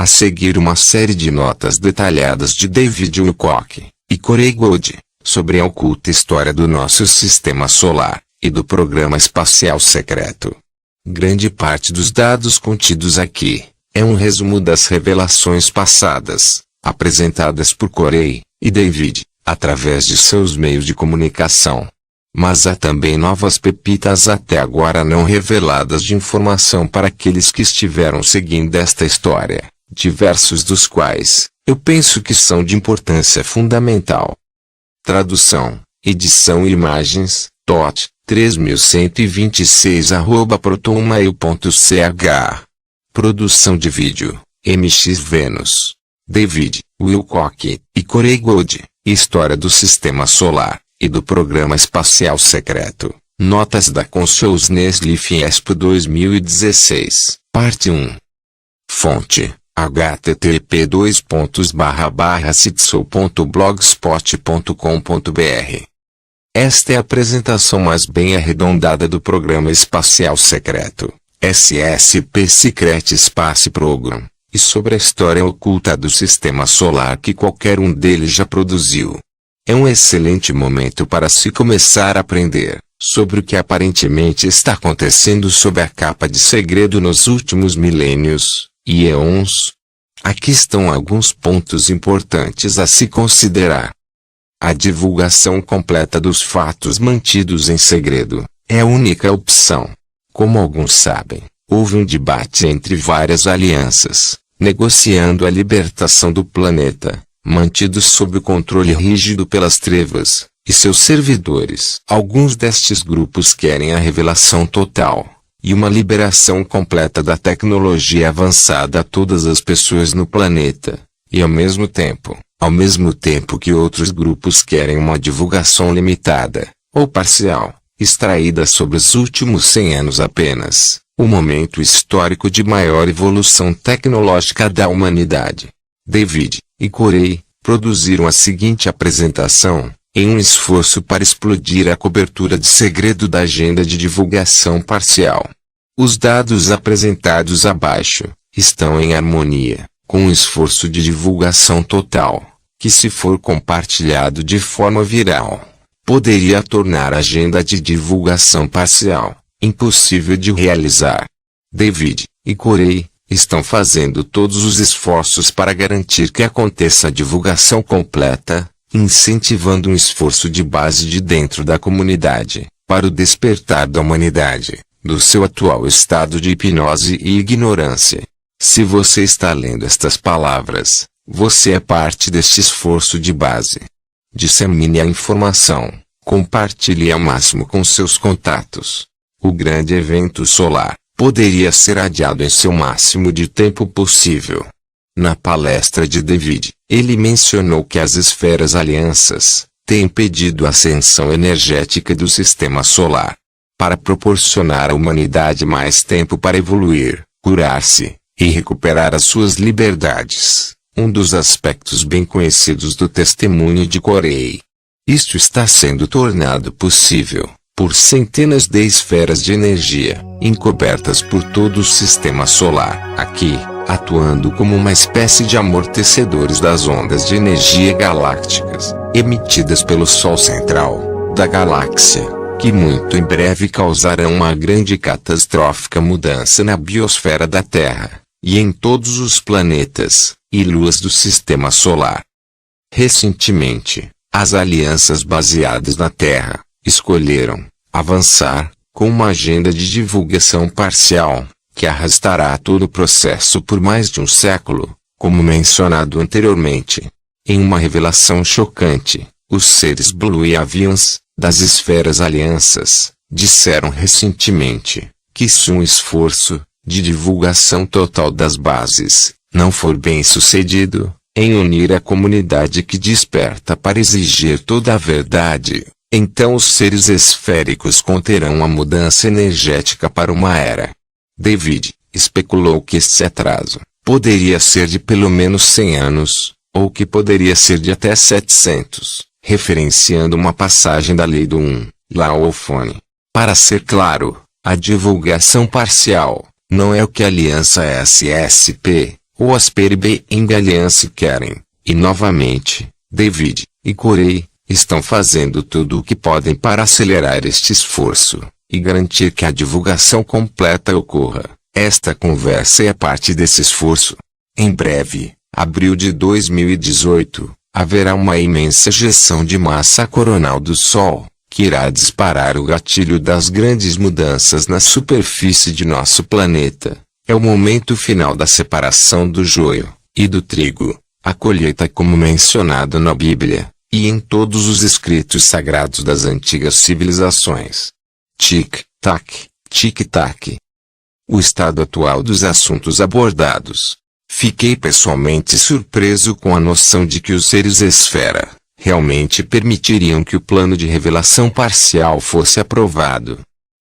A seguir uma série de notas detalhadas de David Wilcock e Corey Gold, sobre a oculta história do nosso sistema solar, e do programa espacial secreto. Grande parte dos dados contidos aqui, é um resumo das revelações passadas, apresentadas por Corey e David, através de seus meios de comunicação. Mas há também novas pepitas até agora não reveladas de informação para aqueles que estiveram seguindo esta história, diversos dos quais, eu penso que são de importância fundamental. Tradução, edição e imagens, TOT, 3126@protonmail.ch. Produção de vídeo, MX Vênus. David Wilcock e Corey Gold, História do Sistema Solar, e do Programa Espacial Secreto. Notas da Consciousness Life Expo 2016, Parte 1. Fonte, http://citsoul.blogspot.com.br. Esta é a apresentação mais bem arredondada do Programa Espacial Secreto, SSP Secret Space Program, e sobre a história oculta do Sistema Solar que qualquer um deles já produziu. É um excelente momento para se começar a aprender sobre o que aparentemente está acontecendo sob a capa de segredo nos últimos milênios e eons. Aqui estão alguns pontos importantes a se considerar. A divulgação completa dos fatos mantidos em segredo é a única opção. Como alguns sabem, houve um debate entre várias alianças, negociando a libertação do planeta, mantidos sob o controle rígido pelas trevas, e seus servidores. Alguns destes grupos querem a revelação total, e uma liberação completa da tecnologia avançada a todas as pessoas no planeta, e ao mesmo tempo que outros grupos querem uma divulgação limitada, ou parcial, extraída sobre os últimos 100 anos apenas, o momento histórico de maior evolução tecnológica da humanidade. David e Corey produziram a seguinte apresentação, em um esforço para explodir a cobertura de segredo da agenda de divulgação parcial. Os dados apresentados abaixo estão em harmonia com o esforço de divulgação total, que se for compartilhado de forma viral, poderia tornar a agenda de divulgação parcial impossível de realizar. David e Corey estão fazendo todos os esforços para garantir que aconteça a divulgação completa, incentivando um esforço de base de dentro da comunidade, para o despertar da humanidade, do seu atual estado de hipnose e ignorância. Se você está lendo estas palavras, você é parte deste esforço de base. Dissemine a informação, compartilhe ao máximo com seus contatos. O grande evento solar poderia ser adiado em seu máximo de tempo possível. Na palestra de David, ele mencionou que as esferas alianças têm impedido a ascensão energética do sistema solar. Para proporcionar à humanidade mais tempo para evoluir, curar-se e recuperar as suas liberdades, um dos aspectos bem conhecidos do testemunho de Corey. Isto está sendo tornado possível por centenas de esferas de energia, encobertas por todo o sistema solar, aqui, atuando como uma espécie de amortecedores das ondas de energia galácticas, emitidas pelo Sol central da galáxia, que muito em breve causarão uma grande e catastrófica mudança na biosfera da Terra, e em todos os planetas e luas do sistema solar. Recentemente, as alianças baseadas na Terra escolheram avançar com uma agenda de divulgação parcial, que arrastará todo o processo por mais de um século, como mencionado anteriormente. Em uma revelação chocante, os seres Blue Avians, das esferas alianças, disseram recentemente, que se um esforço de divulgação total das bases não for bem sucedido, em unir a comunidade que desperta para exigir toda a verdade, então os seres esféricos conterão a mudança energética para uma era. David especulou que esse atraso poderia ser de pelo menos 100 anos, ou que poderia ser de até 700, referenciando uma passagem da lei do Laofone. Para ser claro, a divulgação parcial não é o que a aliança SSP O Asper e Engaliance querem, e novamente, David e Corey, estão fazendo tudo o que podem para acelerar este esforço, e garantir que a divulgação completa ocorra. Esta conversa é parte desse esforço. Em breve, abril de 2018, haverá uma imensa ejeção de massa coronal do Sol, que irá disparar o gatilho das grandes mudanças na superfície de nosso planeta. É o momento final da separação do joio e do trigo, a colheita como mencionado na Bíblia, e em todos os escritos sagrados das antigas civilizações. Tic-tac, tic-tac. O estado atual dos assuntos abordados. Fiquei pessoalmente surpreso com a noção de que os seres esfera realmente permitiriam que o plano de revelação parcial fosse aprovado.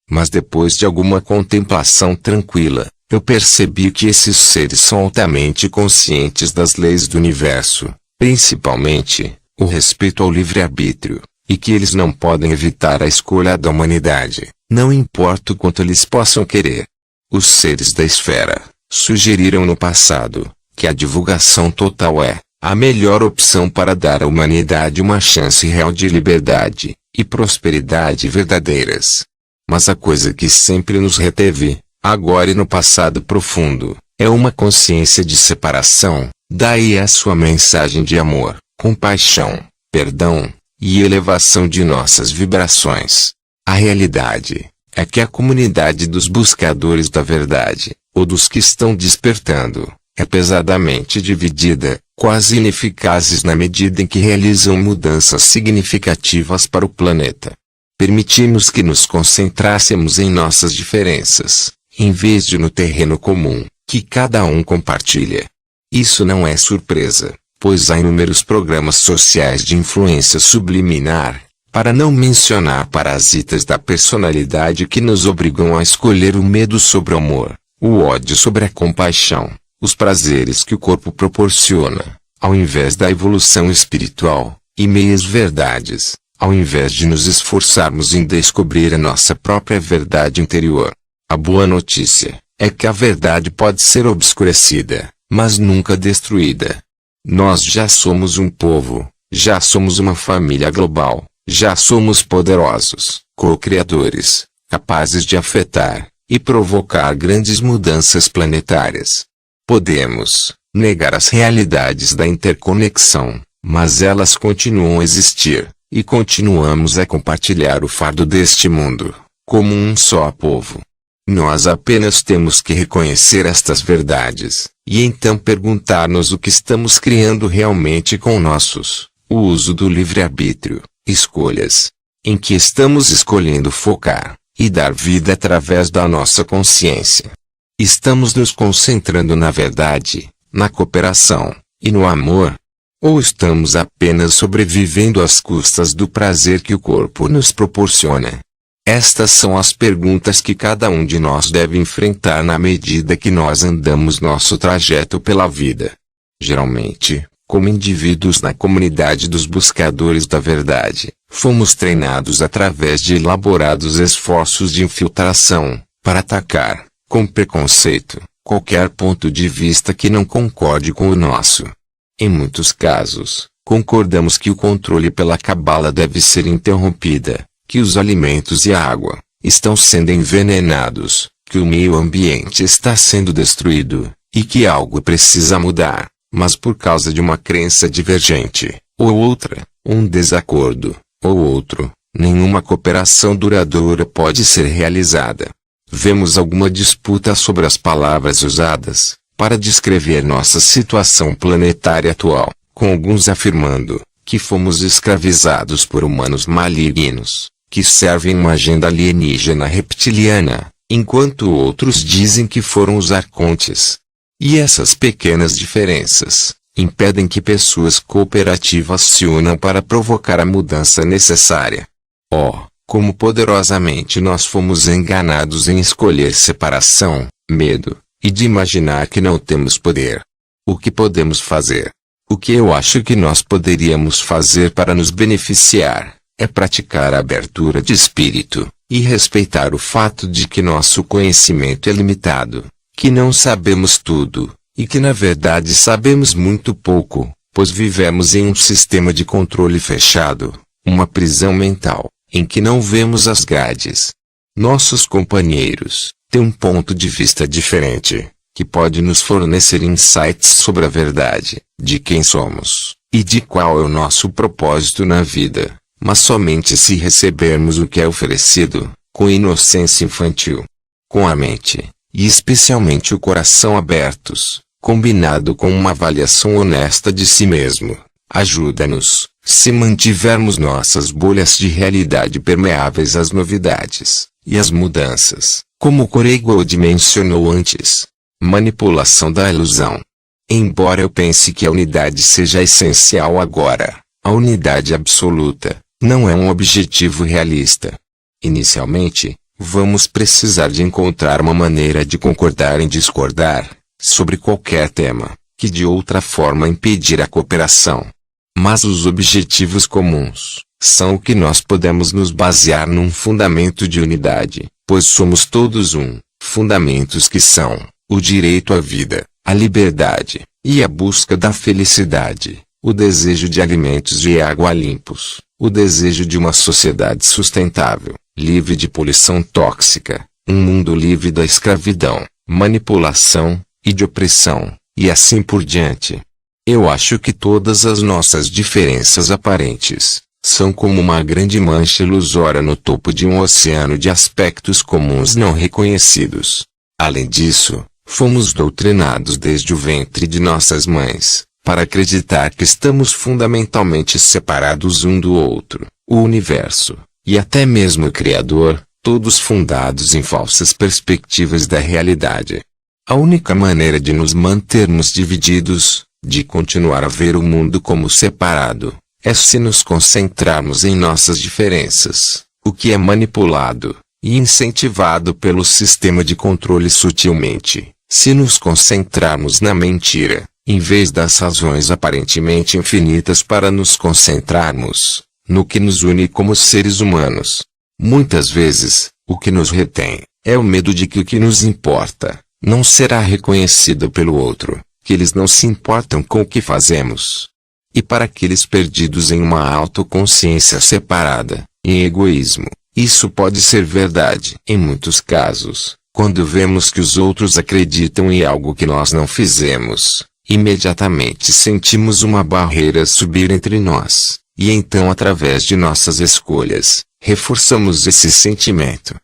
Mas depois de alguma contemplação tranquila, eu percebi que esses seres são altamente conscientes das leis do universo, principalmente o respeito ao livre-arbítrio, e que eles não podem evitar a escolha da humanidade, não importa o quanto eles possam querer. Os seres da esfera sugeriram no passado que a divulgação total é a melhor opção para dar à humanidade uma chance real de liberdade e prosperidade verdadeiras. Mas a coisa que sempre nos reteve, agora e no passado profundo, é uma consciência de separação. Daí a sua mensagem de amor, compaixão, perdão e elevação de nossas vibrações. A realidade é que a comunidade dos buscadores da verdade, ou dos que estão despertando, é pesadamente dividida, quase ineficazes na medida em que realizam mudanças significativas para o planeta. Permitimos que nos concentrássemos em nossas diferenças, em vez de no terreno comum, que cada um compartilha. Isso não é surpresa, pois há inúmeros programas sociais de influência subliminar, para não mencionar parasitas da personalidade que nos obrigam a escolher o medo sobre o amor, o ódio sobre a compaixão, os prazeres que o corpo proporciona, ao invés da evolução espiritual, e meias verdades, ao invés de nos esforçarmos em descobrir a nossa própria verdade interior. A boa notícia é que a verdade pode ser obscurecida, mas nunca destruída. Nós já somos um povo, já somos uma família global, já somos poderosos, co-criadores, capazes de afetar e provocar grandes mudanças planetárias. Podemos negar as realidades da interconexão, mas elas continuam a existir, e continuamos a compartilhar o fardo deste mundo, como um só povo. Nós apenas temos que reconhecer estas verdades, e então perguntar-nos o que estamos criando realmente com o uso do livre-arbítrio, escolhas, em que estamos escolhendo focar, e dar vida através da nossa consciência. Estamos nos concentrando na verdade, na cooperação, e no amor? Ou estamos apenas sobrevivendo às custas do prazer que o corpo nos proporciona? Estas são as perguntas que cada um de nós deve enfrentar na medida que nós andamos nosso trajeto pela vida. Geralmente, como indivíduos na comunidade dos buscadores da verdade, fomos treinados através de elaborados esforços de infiltração, para atacar, com preconceito, qualquer ponto de vista que não concorde com o nosso. Em muitos casos, concordamos que o controle pela cabala deve ser interrompida, que os alimentos e a água estão sendo envenenados, que o meio ambiente está sendo destruído, e que algo precisa mudar, mas por causa de uma crença divergente, ou outra, um desacordo, ou outro, nenhuma cooperação duradoura pode ser realizada. Vemos alguma disputa sobre as palavras usadas para descrever nossa situação planetária atual, com alguns afirmando que fomos escravizados por humanos malignos, que servem uma agenda alienígena reptiliana, enquanto outros dizem que foram os arcontes. E essas pequenas diferenças impedem que pessoas cooperativas se unam para provocar a mudança necessária. Oh, como poderosamente nós fomos enganados em escolher separação, medo, e de imaginar que não temos poder. O que podemos fazer? O que eu acho que nós poderíamos fazer para nos beneficiar, é praticar a abertura de espírito, e respeitar o fato de que nosso conhecimento é limitado, que não sabemos tudo, e que na verdade sabemos muito pouco, pois vivemos em um sistema de controle fechado, uma prisão mental, em que não vemos as grades. Nossos companheiros têm um ponto de vista diferente, que pode nos fornecer insights sobre a verdade, de quem somos, e de qual é o nosso propósito na vida, mas somente se recebermos o que é oferecido, com inocência infantil, com a mente, e especialmente o coração abertos, combinado com uma avaliação honesta de si mesmo. Ajuda-nos, se mantivermos nossas bolhas de realidade permeáveis às novidades e às mudanças, como Corey Gold mencionou antes. Manipulação da ilusão. Embora eu pense que a unidade seja essencial agora, a unidade absoluta não é um objetivo realista. Inicialmente, vamos precisar de encontrar uma maneira de concordar em discordar sobre qualquer tema, que de outra forma impedir a cooperação. Mas os objetivos comuns são o que nós podemos nos basear num fundamento de unidade, pois somos todos um, fundamentos que são o direito à vida, a liberdade, e a busca da felicidade, o desejo de alimentos e água limpos, o desejo de uma sociedade sustentável, livre de poluição tóxica, um mundo livre da escravidão, manipulação e de opressão, e assim por diante. Eu acho que todas as nossas diferenças aparentes são como uma grande mancha ilusória no topo de um oceano de aspectos comuns não reconhecidos. Além disso, fomos doutrinados desde o ventre de nossas mães, para acreditar que estamos fundamentalmente separados um do outro, o universo, e até mesmo o Criador, todos fundados em falsas perspectivas da realidade. A única maneira de nos mantermos divididos, de continuar a ver o mundo como separado, é se nos concentrarmos em nossas diferenças, o que é manipulado e incentivado pelo sistema de controle sutilmente. Se nos concentrarmos na mentira, em vez das razões aparentemente infinitas para nos concentrarmos no que nos une como seres humanos. Muitas vezes, o que nos retém é o medo de que o que nos importa não será reconhecido pelo outro, que eles não se importam com o que fazemos. E para aqueles perdidos em uma autoconsciência separada, em egoísmo, isso pode ser verdade. Em muitos casos, quando vemos que os outros acreditam em algo que nós não fizemos, imediatamente sentimos uma barreira subir entre nós, e então através de nossas escolhas, reforçamos esse sentimento.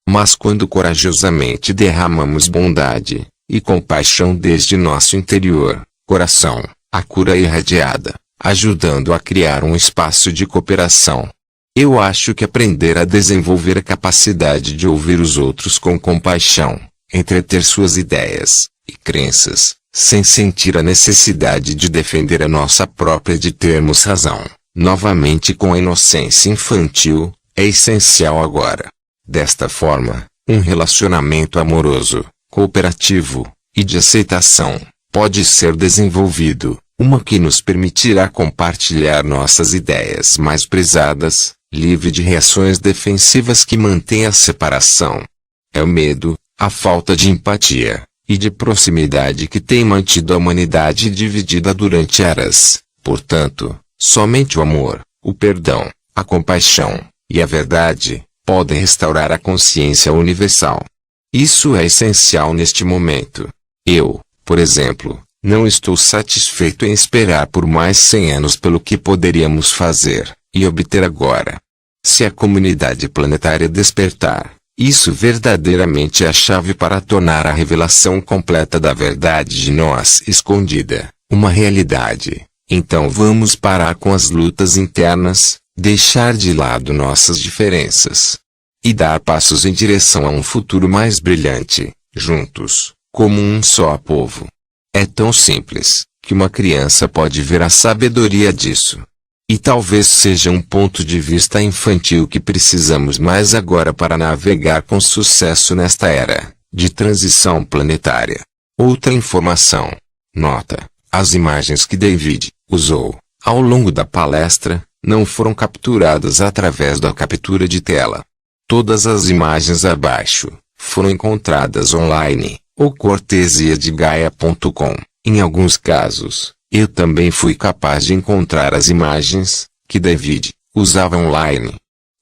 Mas quando corajosamente derramamos bondade e compaixão desde nosso interior, coração, a cura é irradiada, ajudando a criar um espaço de cooperação. Eu acho que aprender a desenvolver a capacidade de ouvir os outros com compaixão, entreter suas ideias e crenças, sem sentir a necessidade de defender a nossa própria de termos razão, novamente com a inocência infantil, é essencial agora. Desta forma, um relacionamento amoroso, cooperativo e de aceitação pode ser desenvolvido, uma que nos permitirá compartilhar nossas ideias mais prezadas, livre de reações defensivas que mantêm a separação. É o medo, a falta de empatia e de proximidade que tem mantido a humanidade dividida durante eras. Portanto, somente o amor, o perdão, a compaixão e a verdade podem restaurar a consciência universal. Isso é essencial neste momento. Eu, por exemplo, não estou satisfeito em esperar por mais 100 anos pelo que poderíamos fazer e obter agora. Se a comunidade planetária despertar, isso verdadeiramente é a chave para tornar a revelação completa da verdade de nós escondida, uma realidade. Então vamos parar com as lutas internas, deixar de lado nossas diferenças e dar passos em direção a um futuro mais brilhante, juntos, como um só povo. É tão simples, que uma criança pode ver a sabedoria disso. E talvez seja um ponto de vista infantil que precisamos mais agora para navegar com sucesso nesta era de transição planetária. Outra informação. Nota: as imagens que David usou ao longo da palestra não foram capturadas através da captura de tela. Todas as imagens abaixo foram encontradas online, ou cortesia de Gaia.com. Em alguns casos, eu também fui capaz de encontrar as imagens que David usava online.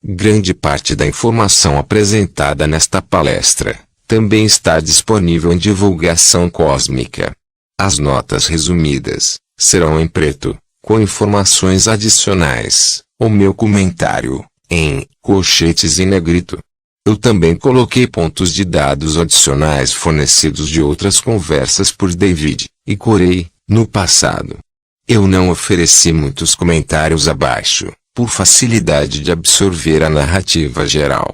Grande parte da informação apresentada nesta palestra também está disponível em Divulgação Cósmica. As notas resumidas serão em preto, com informações adicionais. O meu comentário, em colchetes em negrito. Eu também coloquei pontos de dados adicionais fornecidos de outras conversas por David e Corey, no passado. Eu não ofereci muitos comentários abaixo, por facilidade de absorver a narrativa geral.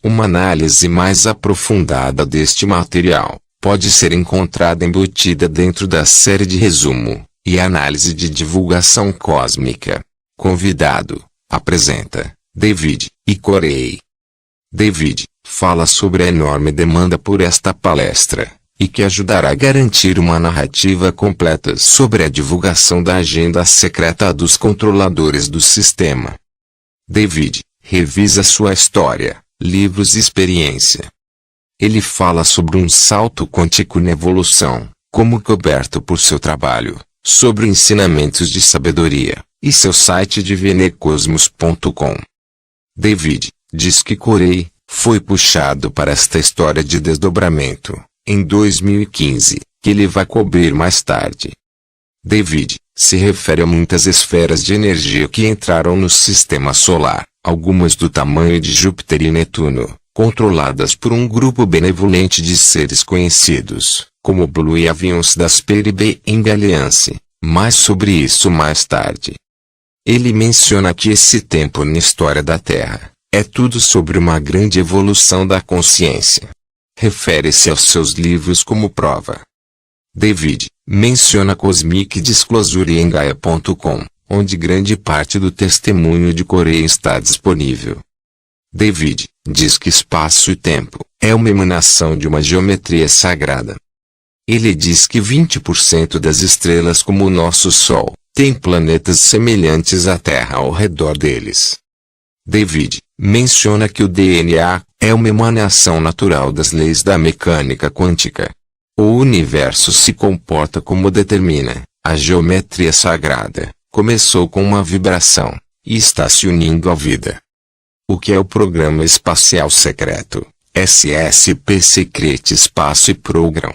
Uma análise mais aprofundada deste material pode ser encontrada embutida dentro da série de resumo e análise de divulgação cósmica. Convidado, apresenta, David e Corey. David fala sobre a enorme demanda por esta palestra, e que ajudará a garantir uma narrativa completa sobre a divulgação da agenda secreta dos controladores do sistema. David revisa sua história, livros e experiência. Ele fala sobre um salto quântico na evolução, como coberto por seu trabalho, sobre ensinamentos de sabedoria, e seu site divinecosmos.com. David diz que Corey foi puxado para esta história de desdobramento, em 2015, que ele vai cobrir mais tarde. David se refere a muitas esferas de energia que entraram no sistema solar, algumas do tamanho de Júpiter e Netuno, controladas por um grupo benevolente de seres conhecidos, como Blue Avions da Space Being Alliance, mas sobre isso mais tarde. Ele menciona que esse tempo na história da Terra é tudo sobre uma grande evolução da consciência. Refere-se aos seus livros como prova. David menciona Cosmic Disclosure em Gaia.com, onde grande parte do testemunho de Corey está disponível. David diz que espaço e tempo é uma emanação de uma geometria sagrada. Ele diz que 20% das estrelas como o nosso Sol têm planetas semelhantes à Terra ao redor deles. David menciona que o DNA é uma emanação natural das leis da mecânica quântica. O universo se comporta como determina. A geometria sagrada começou com uma vibração e está se unindo à vida. O que é o Programa Espacial Secreto, SSP Secret Space Program?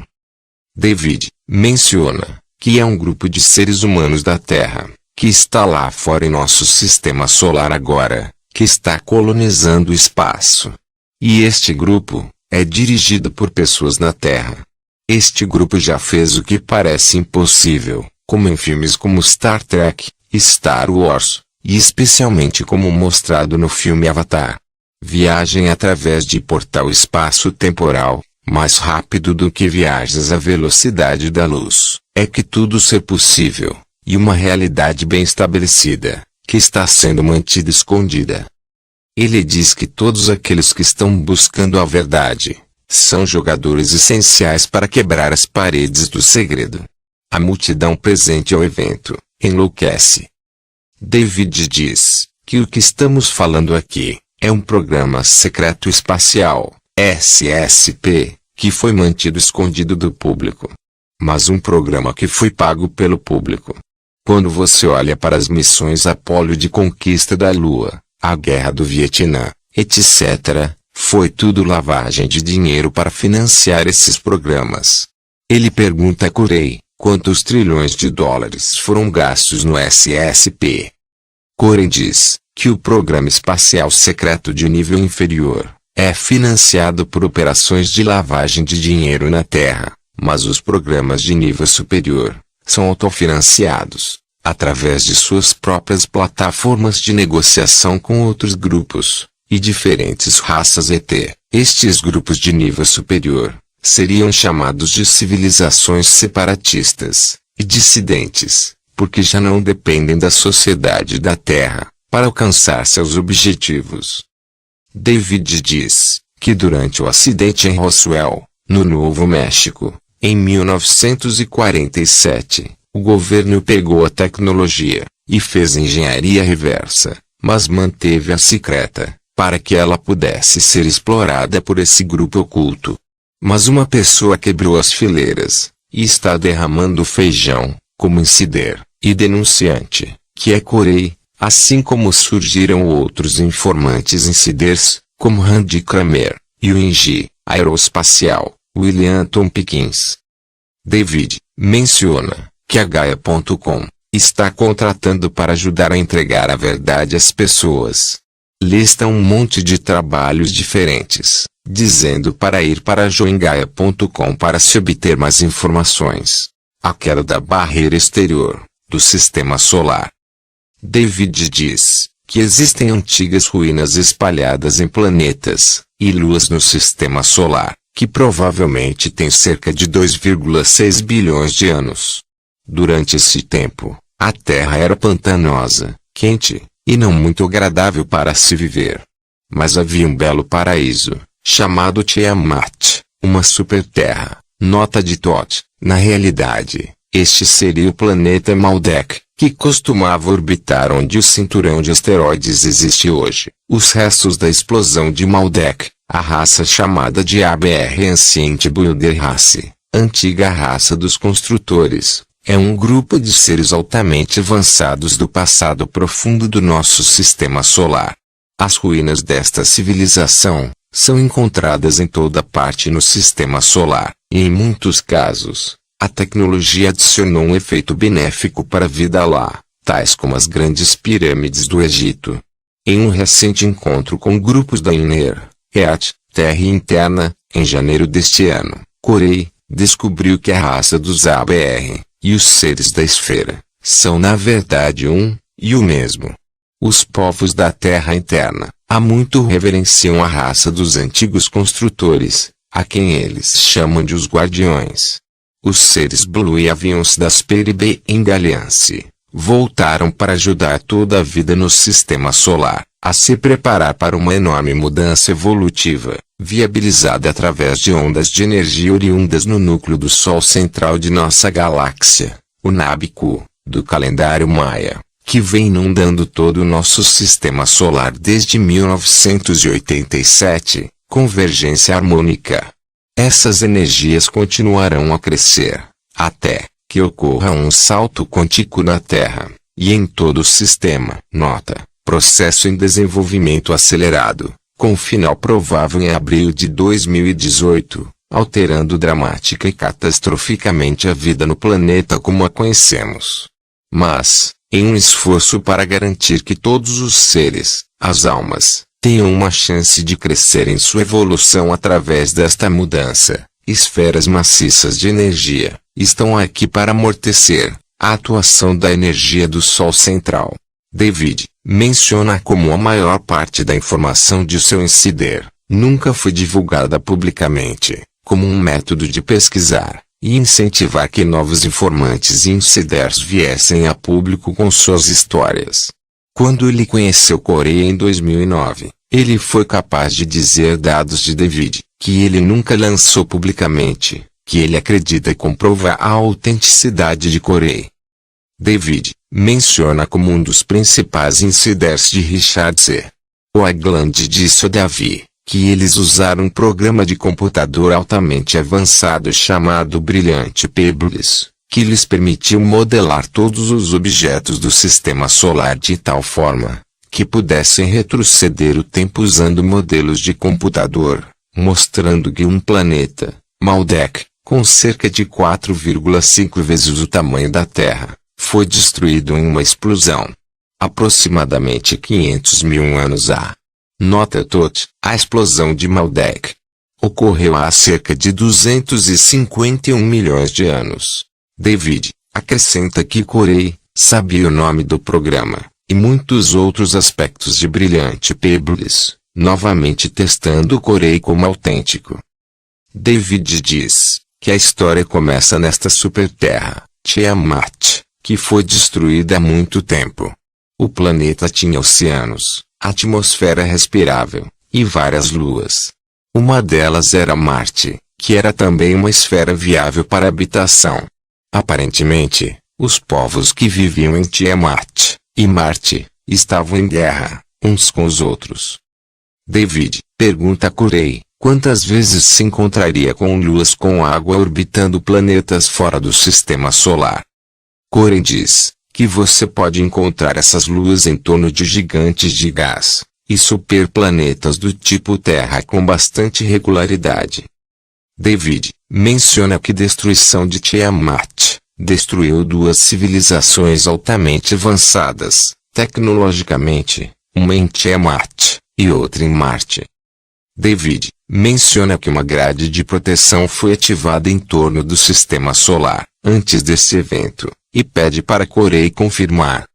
David menciona que é um grupo de seres humanos da Terra, que está lá fora em nosso sistema solar agora, que está colonizando o espaço. E este grupo é dirigido por pessoas na Terra. Este grupo já fez o que parece impossível, como em filmes como Star Trek, Star Wars, e especialmente como mostrado no filme Avatar. Viagem através de portal espaço-temporal, mais rápido do que viajas à velocidade da luz. É que tudo ser possível, e uma realidade bem estabelecida, que está sendo mantida escondida. Ele diz que todos aqueles que estão buscando a verdade são jogadores essenciais para quebrar as paredes do segredo. A multidão presente ao evento enlouquece. David diz que o que estamos falando aqui é um programa secreto espacial, SSP, que foi mantido escondido do público. Mas um programa que foi pago pelo público. Quando você olha para as missões Apollo de conquista da Lua, a Guerra do Vietnã, etc., foi tudo lavagem de dinheiro para financiar esses programas. Ele pergunta a Corey, quantos trilhões de dólares foram gastos no SSP? Corey diz que o programa espacial secreto de nível inferior é financiado por operações de lavagem de dinheiro na Terra, mas os programas de nível superior são autofinanciados, através de suas próprias plataformas de negociação com outros grupos e diferentes raças ET. Estes grupos de nível superior seriam chamados de civilizações separatistas e dissidentes, porque já não dependem da sociedade da Terra para alcançar seus objetivos. David diz que durante o acidente em Roswell, no Novo México, em 1947, o governo pegou a tecnologia e fez engenharia reversa, mas manteve-a secreta, para que ela pudesse ser explorada por esse grupo oculto. Mas uma pessoa quebrou as fileiras, e está derramando feijão, como insider, e denunciante, que é Corey, assim como surgiram outros informantes insiders, como Randy Kramer, e o Engie Aeroespacial, William Tompkins. David menciona que a Gaia.com está contratando para ajudar a entregar a verdade às pessoas. Lista um monte de trabalhos diferentes, dizendo para ir para joingaia.com para se obter mais informações. A queda da barreira exterior do sistema solar. David diz que existem antigas ruínas espalhadas em planetas e luas no sistema solar, que provavelmente têm cerca de 2,6 bilhões de anos. Durante esse tempo, a Terra era pantanosa, quente, e não muito agradável para se viver. Mas havia um belo paraíso, chamado Tiamat, uma super-terra, nota de Thoth. Na realidade, este seria o planeta Maldek, que costumava orbitar onde o cinturão de asteroides existe hoje. Os restos da explosão de Maldek, a raça chamada de ABR Ancient Builder Race, antiga raça dos construtores, é um grupo de seres altamente avançados do passado profundo do nosso sistema solar. As ruínas desta civilização são encontradas em toda parte no sistema solar, e em muitos casos, a tecnologia adicionou um efeito benéfico para a vida lá, tais como as grandes pirâmides do Egito. Em um recente encontro com grupos da INER-EAT, Terra Interna, em janeiro deste ano, Corey descobriu que a raça dos ABR e os seres da esfera são na verdade um e o mesmo. Os povos da Terra Interna há muito reverenciam a raça dos antigos construtores, a quem eles chamam de os Guardiões. Os seres Blue e Aviões das Peribê Alliance voltaram para ajudar toda a vida no sistema solar a se preparar para uma enorme mudança evolutiva, viabilizada através de ondas de energia oriundas no núcleo do Sol central de nossa galáxia, o Nabiku, do calendário Maia, que vem inundando todo o nosso sistema solar desde 1987, convergência harmônica. Essas energias continuarão a crescer, até que ocorra um salto quântico na Terra, e em todo o sistema. Nota: processo em desenvolvimento acelerado, com final provável em abril de 2018, alterando dramática e catastroficamente a vida no planeta como a conhecemos. Mas, em um esforço para garantir que todos os seres, as almas, tenham uma chance de crescer em sua evolução através desta mudança, esferas maciças de energia estão aqui para amortecer a atuação da energia do Sol central. David menciona como a maior parte da informação de seu insider nunca foi divulgada publicamente, como um método de pesquisar e incentivar que novos informantes e insiders viessem a público com suas histórias. Quando ele conheceu Coreia em 2009, ele foi capaz de dizer dados de David, que ele nunca lançou publicamente, que ele acredita comprovar a autenticidade de Coreia. David menciona como um dos principais insiders de Richard C. Hoagland disse a Davi, que eles usaram um programa de computador altamente avançado chamado Brilliant Pebbles, que lhes permitiu modelar todos os objetos do sistema solar de tal forma que pudessem retroceder o tempo usando modelos de computador, mostrando que um planeta, Maldek, com cerca de 4,5 vezes o tamanho da Terra, foi destruído em uma explosão. Aproximadamente 500 mil anos há. Nota Thoth, a explosão de Maldek ocorreu há cerca de 251 milhões de anos. David acrescenta que Corey sabia o nome do programa e muitos outros aspectos de Brilliant Pebbles, novamente testando Corey como autêntico. David diz que a história começa nesta superterra, Tiamat, que foi destruída há muito tempo. O planeta tinha oceanos, atmosfera respirável, e várias luas. Uma delas era Marte, que era também uma esfera viável para habitação. Aparentemente, os povos que viviam em Tiamat e Marte estavam em guerra, uns com os outros. David pergunta a Corey Quantas vezes se encontraria com luas com água orbitando planetas fora do sistema solar? Corey diz que você pode encontrar essas luas em torno de gigantes de gás e superplanetas do tipo Terra com bastante regularidade. David menciona que a destruição de Tiamat destruiu duas civilizações altamente avançadas, tecnologicamente, uma em Tiamat e outra em Marte. David menciona que uma grade de proteção foi ativada em torno do sistema solar antes desse evento, e pede para Corey confirmar.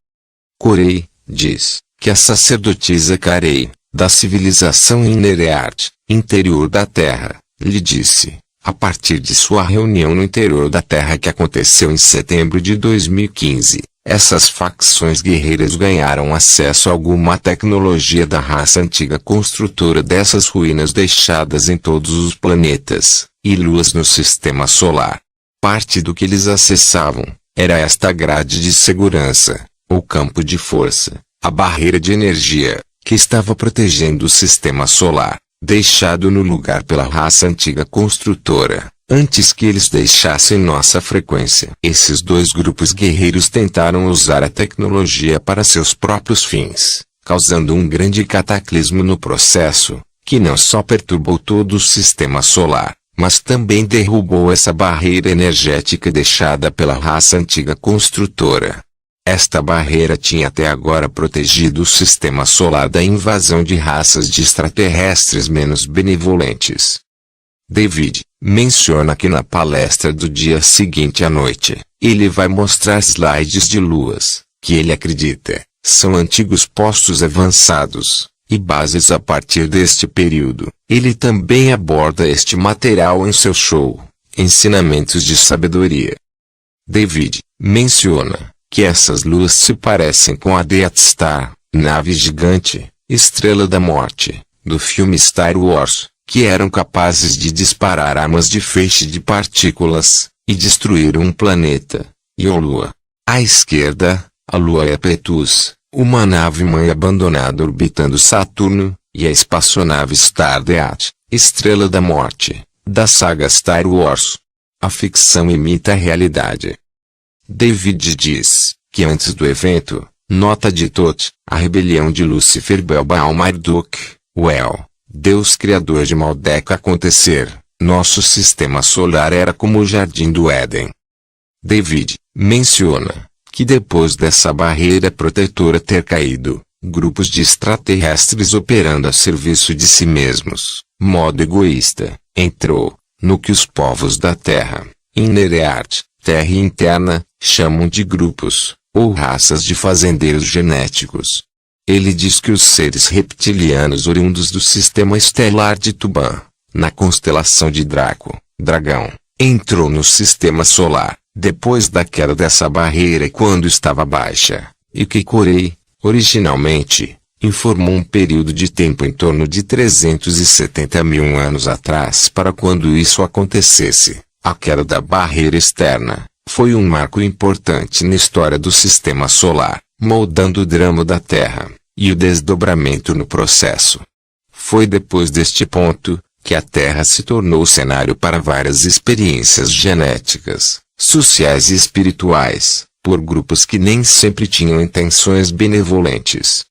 Corey diz que a sacerdotisa Carey, da civilização Inereart, interior da Terra, lhe disse, a partir de sua reunião no interior da Terra que aconteceu em setembro de 2015, essas facções guerreiras ganharam acesso a alguma tecnologia da raça antiga construtora dessas ruínas deixadas em todos os planetas e luas no sistema solar. Parte do que eles acessavam era esta grade de segurança, ou campo de força, a barreira de energia, que estava protegendo o sistema solar, deixado no lugar pela raça antiga construtora, antes que eles deixassem nossa frequência. Esses dois grupos guerreiros tentaram usar a tecnologia para seus próprios fins, causando um grande cataclismo no processo, que não só perturbou todo o sistema solar, mas também derrubou essa barreira energética deixada pela raça antiga construtora. Esta barreira tinha até agora protegido o sistema solar da invasão de raças de extraterrestres menos benevolentes. David menciona que na palestra do dia seguinte à noite, ele vai mostrar slides de luas, que ele acredita, são antigos postos avançados, e bases a partir deste período. Ele também aborda este material em seu show, Ensinamentos de Sabedoria. David menciona que essas luas se parecem com a Death Star, nave gigante, Estrela da Morte, do filme Star Wars, que eram capazes de disparar armas de feixe de partículas, e destruir um planeta, e a Lua. À esquerda, a Lua é Petus, uma nave-mãe abandonada orbitando Saturno, e a espaçonave Stardate, Estrela da Morte, da saga Star Wars. A ficção imita a realidade. David diz que antes do evento, nota de Thoth, a rebelião de Lúcifer Baal-Marduk, El, Deus criador de Maldek acontecer, nosso sistema solar era como o Jardim do Éden. David menciona que depois dessa barreira protetora ter caído, grupos de extraterrestres operando a serviço de si mesmos, modo egoísta, entrou, no que os povos da Terra, Inereart, Terra interna, chamam de grupos, ou raças de fazendeiros genéticos. Ele diz que os seres reptilianos oriundos do sistema estelar de Tuban, na constelação de Draco, Dragão, entrou no sistema solar, depois da queda dessa barreira quando estava baixa, e que Corey, originalmente, informou um período de tempo em torno de 370 mil anos atrás para quando isso acontecesse. A queda da barreira externa foi um marco importante na história do sistema solar, moldando o drama da Terra, e o desdobramento no processo. Foi depois deste ponto, que a Terra se tornou cenário para várias experiências genéticas, sociais e espirituais, por grupos que nem sempre tinham intenções benevolentes.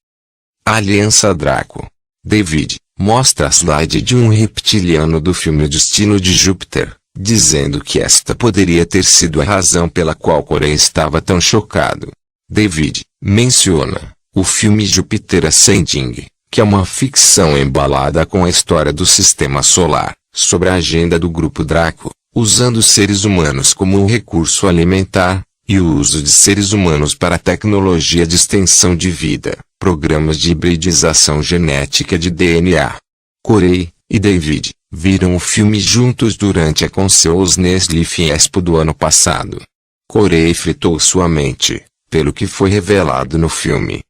A Aliança Draco. David mostra a slide de um reptiliano do filme O Destino de Júpiter, dizendo que esta poderia ter sido a razão pela qual Corey estava tão chocado. David menciona o filme Júpiter Ascending, que é uma ficção embalada com a história do sistema solar, sobre a agenda do grupo Draco, usando seres humanos como um recurso alimentar, e o uso de seres humanos para tecnologia de extensão de vida, programas de hibridização genética de DNA. Corey e David viram o filme juntos durante a Consciousness Expo do ano passado. Corey fritou sua mente, pelo que foi revelado no filme.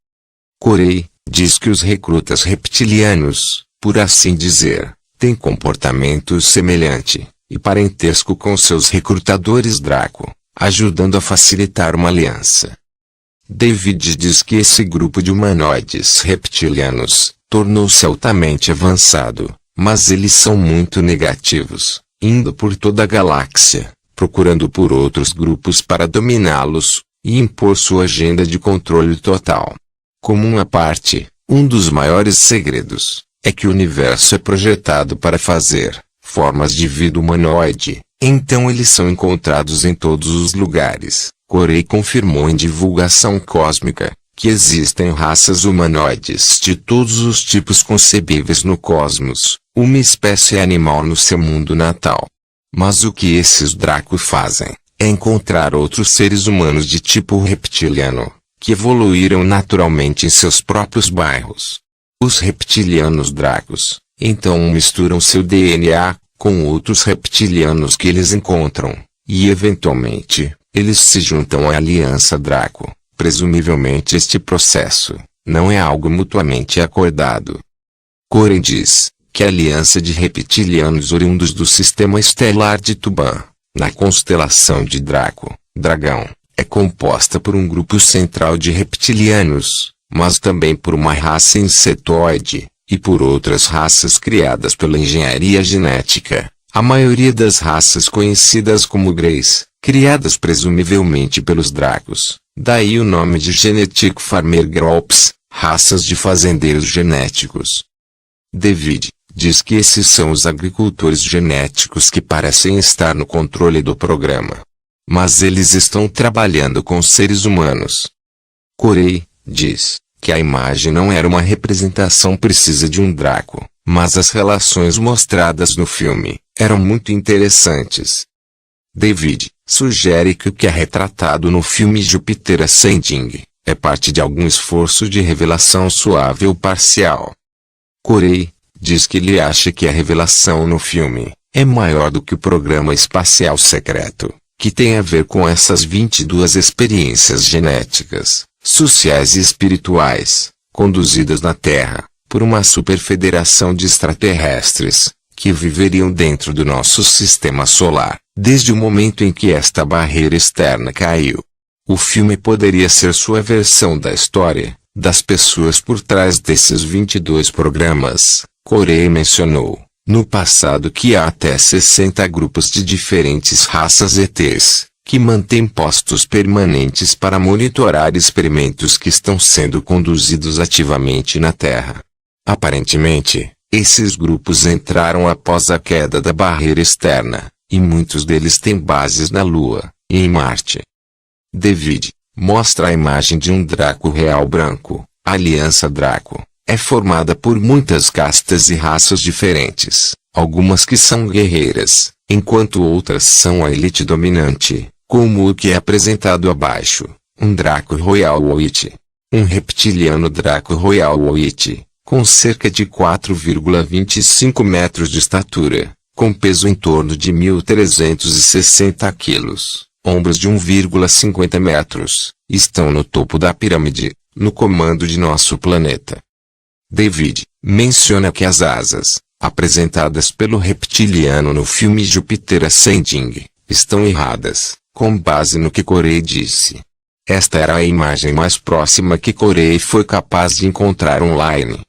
Corey diz que os recrutas reptilianos, por assim dizer, têm comportamento semelhante e parentesco com seus recrutadores Draco, ajudando a facilitar uma aliança. David diz que esse grupo de humanoides reptilianos tornou-se altamente avançado, mas eles são muito negativos, indo por toda a galáxia, procurando por outros grupos para dominá-los e impor sua agenda de controle total. Como uma parte, um dos maiores segredos é que o universo é projetado para fazer formas de vida humanoide, então eles são encontrados em todos os lugares. Corey confirmou em divulgação cósmica que existem raças humanoides de todos os tipos concebíveis no cosmos, uma espécie animal no seu mundo natal. Mas o que esses Draco fazem é encontrar outros seres humanos de tipo reptiliano, que evoluíram naturalmente em seus próprios bairros. Os reptilianos Dracos, então misturam seu DNA com outros reptilianos que eles encontram, e eventualmente, eles se juntam à Aliança Draco. Presumivelmente este processo não é algo mutuamente acordado. Corey diz que a aliança de reptilianos oriundos do sistema estelar de Tuban, na constelação de Draco, Dragão, é composta por um grupo central de reptilianos, mas também por uma raça insetoide, e por outras raças criadas pela engenharia genética, a maioria das raças conhecidas como Greys, criadas presumivelmente pelos Dracos, daí o nome de Genetic Farmer Groups, raças de fazendeiros genéticos. David diz que esses são os agricultores genéticos que parecem estar no controle do programa. Mas eles estão trabalhando com seres humanos. Corey diz que a imagem não era uma representação precisa de um Draco, mas as relações mostradas no filme eram muito interessantes. David sugere que o que é retratado no filme Júpiter Ascending é parte de algum esforço de revelação suave ou parcial. Corey diz que ele acha que a revelação no filme é maior do que o programa espacial secreto, que tem a ver com essas 22 experiências genéticas, sociais e espirituais, conduzidas na Terra, por uma superfederação de extraterrestres, que viveriam dentro do nosso sistema solar, desde o momento em que esta barreira externa caiu. O filme poderia ser sua versão da história, das pessoas por trás desses 22 programas. Corey mencionou, no passado, que há até 60 grupos de diferentes raças ETs, que mantêm postos permanentes para monitorar experimentos que estão sendo conduzidos ativamente na Terra. Aparentemente, esses grupos entraram após a queda da barreira externa, e muitos deles têm bases na Lua e em Marte. David mostra a imagem de um Draco real branco. A Aliança Draco é formada por muitas castas e raças diferentes, algumas que são guerreiras, enquanto outras são a elite dominante, como o que é apresentado abaixo, um Draco Royal Witch. Um reptiliano Draco Royal Witch, com cerca de 4,25 metros de estatura, com peso em torno de 1.360 quilos, ombros de 1,50 metros, estão no topo da pirâmide, no comando de nosso planeta. David menciona que as asas, apresentadas pelo reptiliano no filme Júpiter Ascending, estão erradas, com base no que Corey disse. Esta era a imagem mais próxima que Corey foi capaz de encontrar online.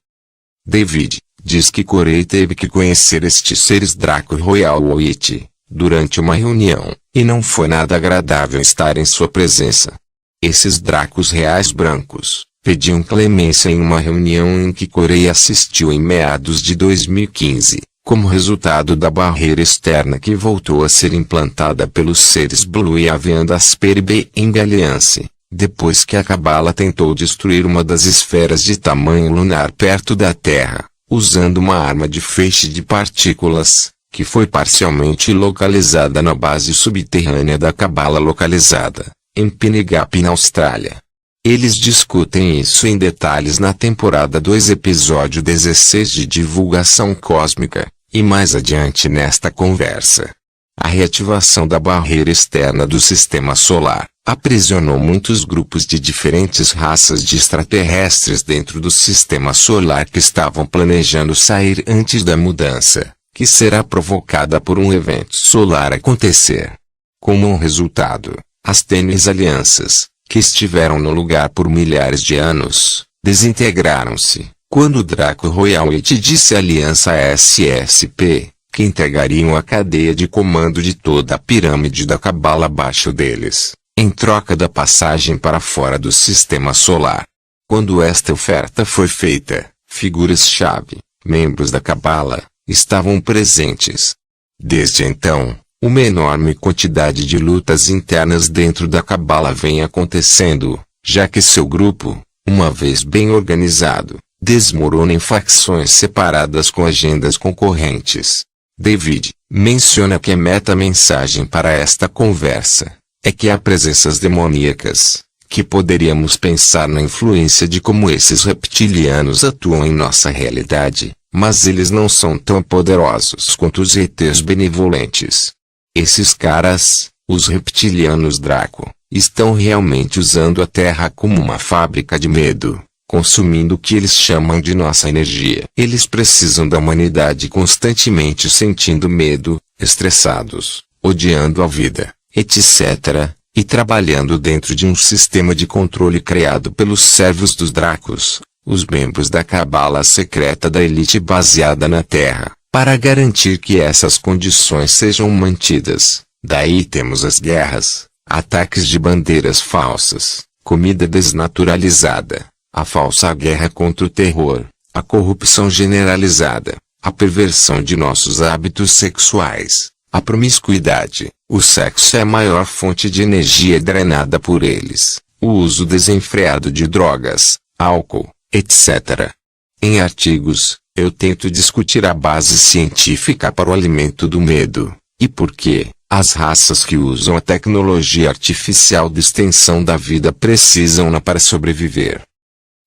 David diz que Corey teve que conhecer estes seres Draco Royal Witch durante uma reunião, e não foi nada agradável estar em sua presença. Esses Dracos reais brancos pediam clemência em uma reunião em que Corey assistiu em meados de 2015, como resultado da barreira externa que voltou a ser implantada pelos seres Blue e Avian da Sperbeing Alliance, depois que a Cabala tentou destruir uma das esferas de tamanho lunar perto da Terra, usando uma arma de feixe de partículas, que foi parcialmente localizada na base subterrânea da Cabala localizada em Pinegap, na Austrália. Eles discutem isso em detalhes na temporada 2, episódio 16 de Divulgação Cósmica, e mais adiante nesta conversa. A reativação da barreira externa do sistema solar aprisionou muitos grupos de diferentes raças de extraterrestres dentro do sistema solar que estavam planejando sair antes da mudança, que será provocada por um evento solar acontecer. Como um resultado, as tênues alianças, que estiveram no lugar por milhares de anos, desintegraram-se, Quando Draco Royalty disse à Aliança SSP, que entregariam a cadeia de comando de toda a pirâmide da Cabala abaixo deles, em troca da passagem para fora do sistema solar. Quando esta oferta foi feita, figuras-chave, membros da Cabala, estavam presentes. Desde então, uma enorme quantidade de lutas internas dentro da Cabala vem acontecendo, já que seu grupo, uma vez bem organizado, desmorona em facções separadas com agendas concorrentes. David menciona que a meta-mensagem para esta conversa é que há presenças demoníacas, que poderíamos pensar na influência de como esses reptilianos atuam em nossa realidade, mas eles não são tão poderosos quanto os ETs benevolentes. Esses caras, os reptilianos Draco, estão realmente usando a Terra como uma fábrica de medo, consumindo o que eles chamam de nossa energia. Eles precisam da humanidade constantemente sentindo medo, estressados, odiando a vida, etc., e trabalhando dentro de um sistema de controle criado pelos servos dos Dracos, os membros da Cabala secreta da elite baseada na Terra, para garantir que essas condições sejam mantidas. Daí temos as guerras, ataques de bandeiras falsas, comida desnaturalizada, a falsa guerra contra o terror, a corrupção generalizada, a perversão de nossos hábitos sexuais, a promiscuidade. O sexo é a maior fonte de energia drenada por eles, o uso desenfreado de drogas, álcool, etc. Em artigos, eu tento discutir a base científica para o alimento do medo, e por que as raças que usam a tecnologia artificial de extensão da vida precisam-na para sobreviver.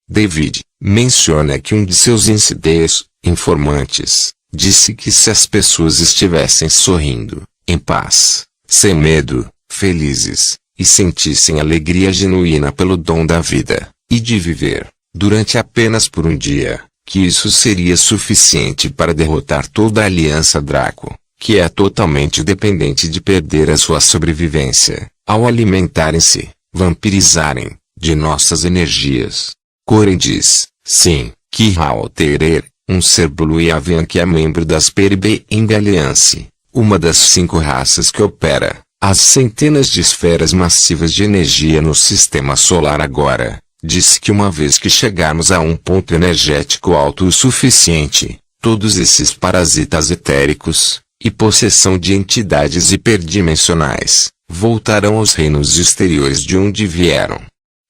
David menciona que um de seus informantes, disse que se as pessoas estivessem sorrindo, em paz, sem medo, felizes, e sentissem alegria genuína pelo dom da vida, e de viver, durante apenas por um dia, que isso seria suficiente para derrotar toda a Aliança Draco, que é totalmente dependente de perder a sua sobrevivência, ao alimentarem-se, vampirizarem, de nossas energias. Coren diz, sim, que Halterer, um ser Blueavian que é membro das Peribeng Alliance, uma das 5 raças que opera as centenas de esferas massivas de energia no sistema solar agora, disse que uma vez que chegarmos a um ponto energético alto o suficiente, todos esses parasitas etéricos, e possessão de entidades hiperdimensionais, voltarão aos reinos exteriores de onde vieram.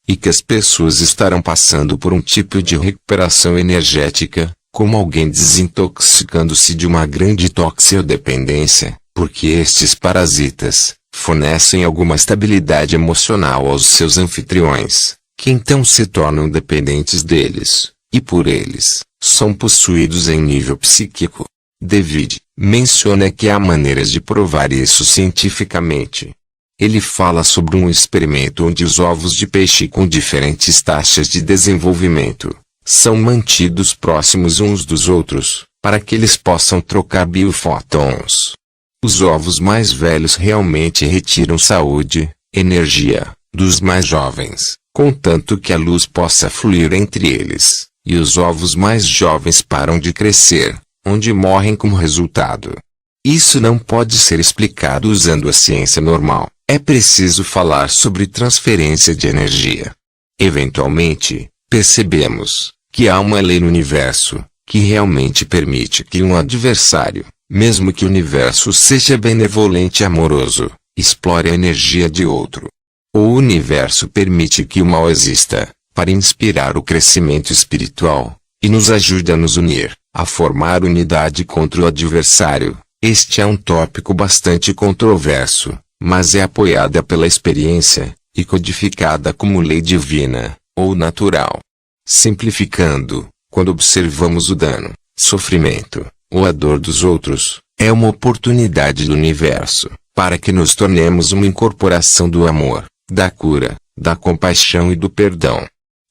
E que as pessoas estarão passando por um tipo de recuperação energética, como alguém desintoxicando-se de uma grande toxicodependência, porque estes parasitas fornecem alguma estabilidade emocional aos seus anfitriões, que então se tornam dependentes deles, e por eles, são possuídos em nível psíquico. David menciona que há maneiras de provar isso cientificamente. Ele fala sobre um experimento onde os ovos de peixe com diferentes taxas de desenvolvimento são mantidos próximos uns dos outros, para que eles possam trocar biofótons. Os ovos mais velhos realmente retiram saúde, energia, dos mais jovens, contanto que a luz possa fluir entre eles, e os ovos mais jovens param de crescer, onde morrem como resultado. Isso não pode ser explicado usando a ciência normal. É preciso falar sobre transferência de energia. Eventualmente, percebemos que há uma lei no universo que realmente permite que um adversário, mesmo que o universo seja benevolente e amoroso, explore a energia de outro. O universo permite que o mal exista, para inspirar o crescimento espiritual, e nos ajude a nos unir, a formar unidade contra o adversário. Este é um tópico bastante controverso, mas é apoiada pela experiência, e codificada como lei divina, ou natural. Simplificando, quando observamos o dano, sofrimento, ou a dor dos outros, é uma oportunidade do universo, para que nos tornemos uma incorporação do amor, da cura, da compaixão e do perdão.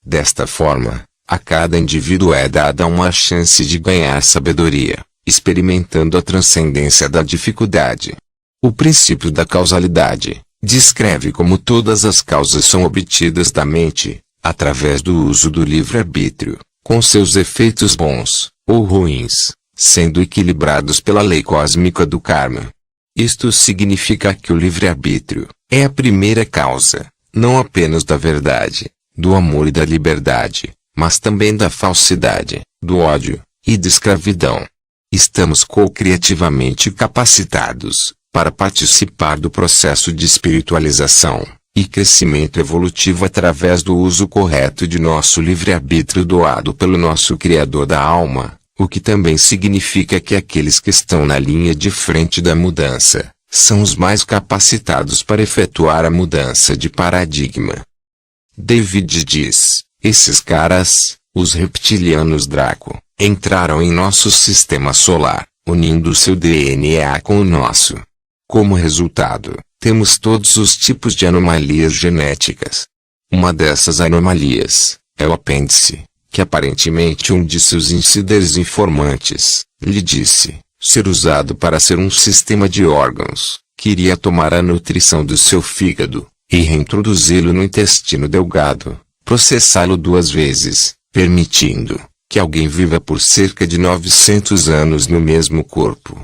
Desta forma, a cada indivíduo é dada uma chance de ganhar sabedoria, experimentando a transcendência da dificuldade. O princípio da causalidade descreve como todas as causas são obtidas da mente, através do uso do livre-arbítrio, com seus efeitos bons, ou ruins, sendo equilibrados pela lei cósmica do karma. Isto significa que o livre-arbítrio é a primeira causa, não apenas da verdade, do amor e da liberdade, mas também da falsidade, do ódio e da escravidão. Estamos co-criativamente capacitados para participar do processo de espiritualização e crescimento evolutivo através do uso correto de nosso livre-arbítrio doado pelo nosso Criador da alma, o que também significa que aqueles que estão na linha de frente da mudança são os mais capacitados para efetuar a mudança de paradigma. David diz: esses caras, os reptilianos Draco, entraram em nosso sistema solar, unindo seu DNA com o nosso. Como resultado, temos todos os tipos de anomalias genéticas. Uma dessas anomalias é o apêndice, que aparentemente um de seus insiders informantes lhe disse ser usado para ser um sistema de órgãos, que iria tomar a nutrição do seu fígado e reintroduzi-lo no intestino delgado, processá-lo 2 vezes, permitindo que alguém viva por cerca de 900 anos no mesmo corpo.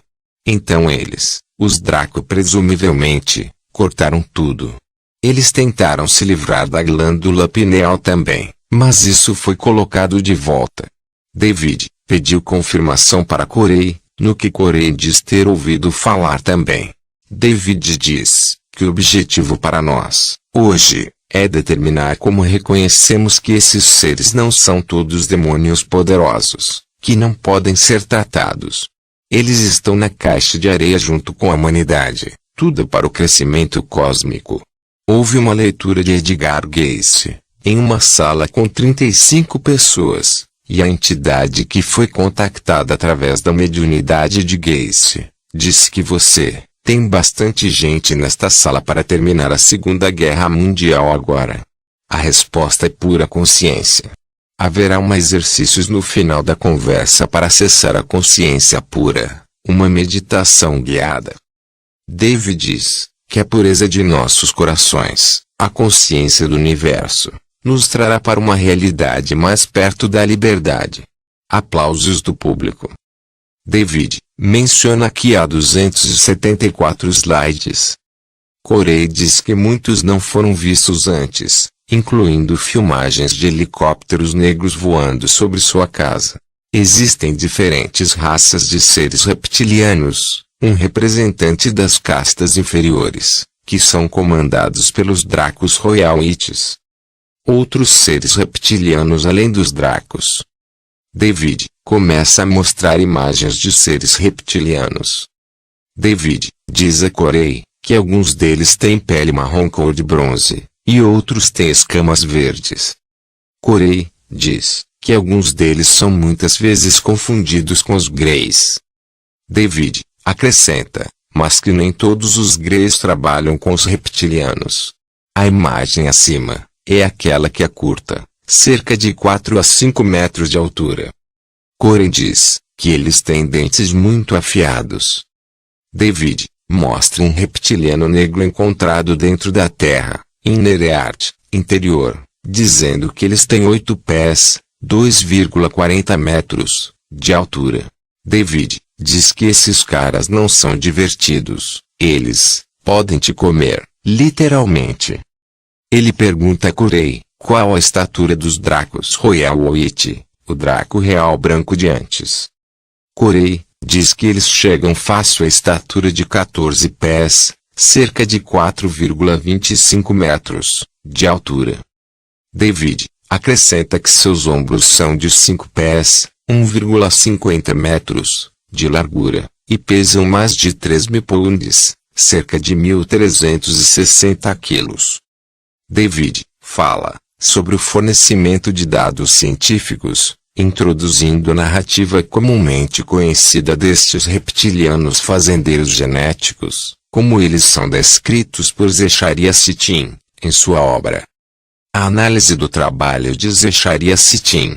Então eles, os Draco, presumivelmente, cortaram tudo. Eles tentaram se livrar da glândula pineal também, mas isso foi colocado de volta. David pediu confirmação para Corey, no que Corey diz ter ouvido falar também. David diz que o objetivo para nós, hoje, é determinar como reconhecemos que esses seres não são todos demônios poderosos, que não podem ser tratados. Eles estão na caixa de areia junto com a humanidade, tudo para o crescimento cósmico. Houve uma leitura de Edgar Cayce, em uma sala com 35 pessoas, e a entidade que foi contactada através da mediunidade de Cayce disse que você tem bastante gente nesta sala para terminar a Segunda Guerra Mundial agora. A resposta é pura consciência. Haverá exercícios no final da conversa para acessar a consciência pura, uma meditação guiada. David diz que a pureza de nossos corações, a consciência do universo, nos trará para uma realidade mais perto da liberdade. Aplausos do público. David menciona que há 274 slides. Corey diz que muitos não foram vistos antes, incluindo filmagens de helicópteros negros voando sobre sua casa. Existem diferentes raças de seres reptilianos, um representante das castas inferiores, que são comandados pelos Dracos Royalites. Outros seres reptilianos além dos Dracos. David começa a mostrar imagens de seres reptilianos. David diz a Corey que alguns deles têm pele marrom cor de bronze, e outros têm escamas verdes. Corey diz que alguns deles são muitas vezes confundidos com os Greys. David acrescenta, mas que nem todos os Greys trabalham com os reptilianos. A imagem acima é aquela que é curta, cerca de 4 a 5 metros de altura. Corey diz que eles têm dentes muito afiados. David mostra um reptiliano negro encontrado dentro da Terra, em Nereart, interior, dizendo que eles têm 8 pés, 2,40 metros, de altura. David diz que esses caras não são divertidos, eles podem te comer, literalmente. Ele pergunta a Corey qual a estatura dos Dracos Royalite, o Draco real branco de antes. Corey diz que eles chegam fácil à estatura de 14 pés, cerca de 4,25 metros, de altura. David acrescenta que seus ombros são de 5 pés, 1,50 metros, de largura, e pesam mais de 3.000 pounds, cerca de 1.360 quilos. David fala sobre o fornecimento de dados científicos, introduzindo a narrativa comumente conhecida destes reptilianos fazendeiros genéticos, como eles são descritos por Zecharia Sitchin, em sua obra A Análise do Trabalho de Zecharia Sitchin.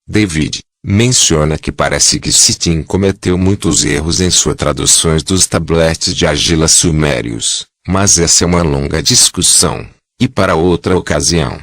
David menciona que parece que Sitchin cometeu muitos erros em suas traduções dos tabletes de argila sumérios, mas essa é uma longa discussão, e para outra ocasião.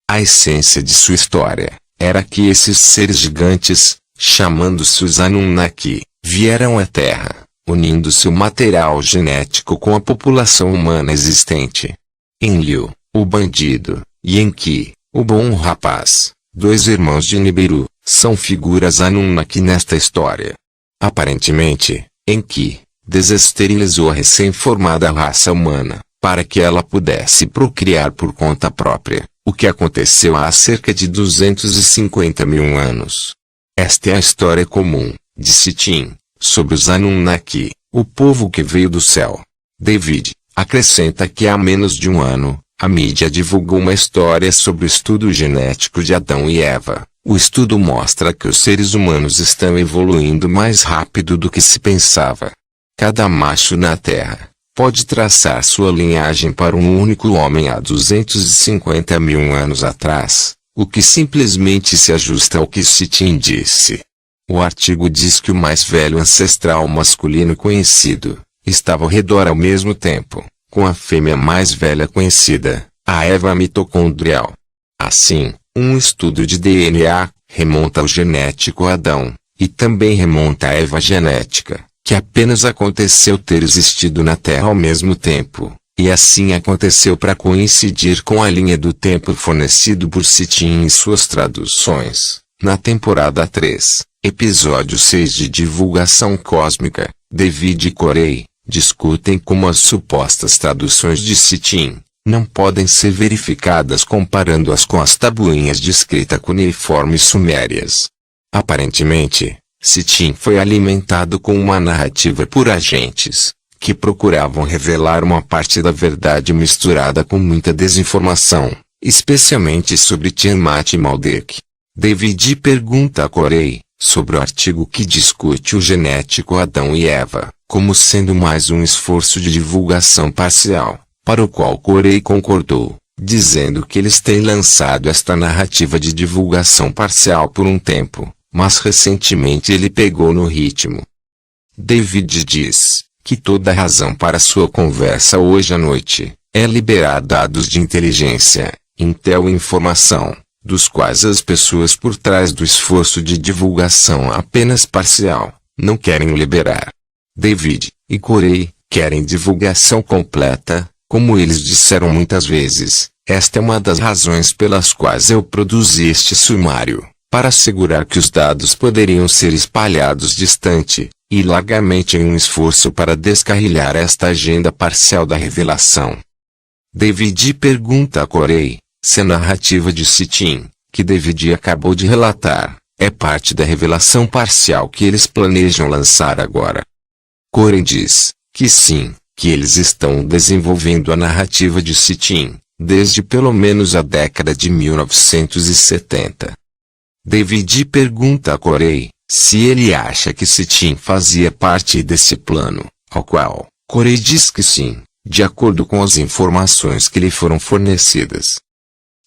A essência de sua história era que esses seres gigantes, chamando-se os Anunnaki, vieram à Terra, unindo seu material genético com a população humana existente. Enlil, o bandido, e Enki, o bom rapaz, dois irmãos de Nibiru, são figuras Anunnaki nesta história. Aparentemente, Enki desesterilizou a recém-formada raça humana, para que ela pudesse procriar por conta própria, o que aconteceu há cerca de 250 mil anos. Esta é a história comum, de Sitchin, sobre os Anunnaki, o povo que veio do céu. David acrescenta que há menos de um ano, a mídia divulgou uma história sobre o estudo genético de Adão e Eva. O estudo mostra que os seres humanos estão evoluindo mais rápido do que se pensava. Cada macho na Terra pode traçar sua linhagem para um único homem há 250 mil anos atrás, o que simplesmente se ajusta ao que Sitchin disse. O artigo diz que o mais velho ancestral masculino conhecido estava ao redor ao mesmo tempo, com a fêmea mais velha conhecida, a Eva mitocondrial. Assim, um estudo de DNA remonta ao genético Adão, e também remonta à Eva genética, que apenas aconteceu ter existido na Terra ao mesmo tempo, e assim aconteceu para coincidir com a linha do tempo fornecido por Sitchin em suas traduções. Na temporada 3, episódio 6 de Divulgação Cósmica, David e Corey discutem como as supostas traduções de Sitchin não podem ser verificadas comparando-as com as tabuinhas de escrita cuneiforme sumérias. Aparentemente, Sitchin foi alimentado com uma narrativa por agentes, que procuravam revelar uma parte da verdade misturada com muita desinformação, especialmente sobre Tiamat e Maldek. David pergunta a Corey sobre o artigo que discute o genético Adão e Eva, como sendo mais um esforço de divulgação parcial, para o qual Corey concordou, dizendo que eles têm lançado esta narrativa de divulgação parcial por um tempo, mas recentemente ele pegou no ritmo. David diz que toda a razão para sua conversa hoje à noite é liberar dados de inteligência, intel e informação, dos quais as pessoas por trás do esforço de divulgação apenas parcial não querem liberar. David e Corey querem divulgação completa, como eles disseram muitas vezes. Esta é uma das razões pelas quais eu produzi este sumário, para assegurar que os dados poderiam ser espalhados distante e largamente em um esforço para descarrilhar esta agenda parcial da revelação. David pergunta a Corey se a narrativa de Sitchin, que David acabou de relatar, é parte da revelação parcial que eles planejam lançar agora. Corey diz que sim, que eles estão desenvolvendo a narrativa de Sitchin desde pelo menos a década de 1970. David pergunta a Corey se ele acha que Sitchin fazia parte desse plano, ao qual Corey diz que sim, de acordo com as informações que lhe foram fornecidas.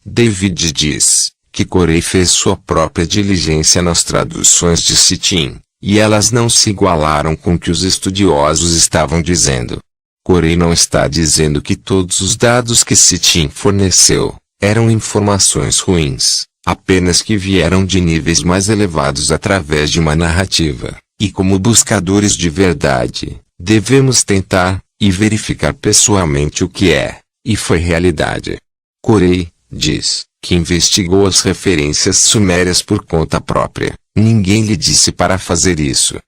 David diz que Corey fez sua própria diligência nas traduções de Sitchin, e elas não se igualaram com o que os estudiosos estavam dizendo. Corey não está dizendo que todos os dados que Sitchin forneceu eram informações ruins, apenas que vieram de níveis mais elevados através de uma narrativa, e como buscadores de verdade, devemos tentar e verificar pessoalmente o que é, e foi realidade. Corey diz que investigou as referências sumérias por conta própria. Ninguém lhe disse para fazer isso.